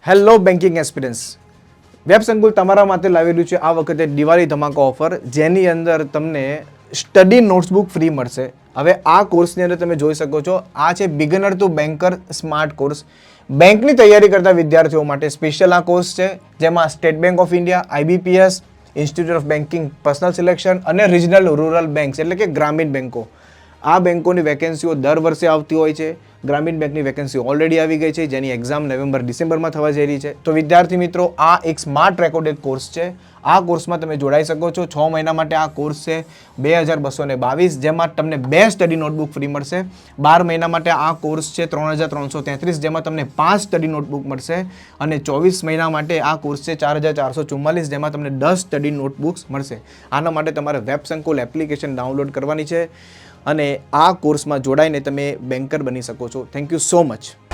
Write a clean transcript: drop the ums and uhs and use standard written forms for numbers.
Hello banking experience web સંકુલ તમારા માટે લાવી રહ્યું છે આ વખતે દિવાળી ધમાકા ઓફર, જેની અંદર તમને સ્ટડી નોટબુક ફ્રી મળશે. હવે આ કોર્સની અંદર તમે જોઈ શકો છો, આ છે beginner to banker smart course. બેંકની તૈયારી કરતા વિદ્યાર્થીઓ માટે સ્પેશિયલ આ કોર્સ છે, જેમાં state bank of India, IBPS, institute of banking, personal selection અને રિજનલ રૂરલ બેંક્સ એટલે કે ગ્રામીણ બેંકો, આ બેંકોની વેકેન્સીઓ દર વર્ષે આવતી હોય છે. ગ્રામીણ બેંકની વેકેન્સી ઓલરેડી આવી ગઈ છે, જેની એક્ઝામ નવેમ્બર-ડિસેમ્બરમાં થવા જઈ રહી છે. તો વિદ્યાર્થી મિત્રો, આ એક સ્માર્ટ રેકોર્ડેડ કોર્સ છે. આ કોર્સમાં તમે જોડાઈ શકો છો. 6 મહિના માટે આ કોર્સ છે 2222, જેમાં તમને 2 સ્ટડી નોટબુક ફ્રી મળશે. 12 મહિના માટે આ કોર્સ છે 3333, જેમાં તમને 5 સ્ટડી નોટબુક મળશે. અને 24 મહિના માટે આ કોર્સ છે 4444, જેમાં તમને 10 સ્ટડી નોટબુક્સ મળશે. આના માટે તમારે વેબ સંકુલ એપ્લિકેશન ડાઉનલોડ કરવાની છે અને આ કોર્સમાં જોડાઈને તમે બેન્કર બની શકો છો. Thank you so much.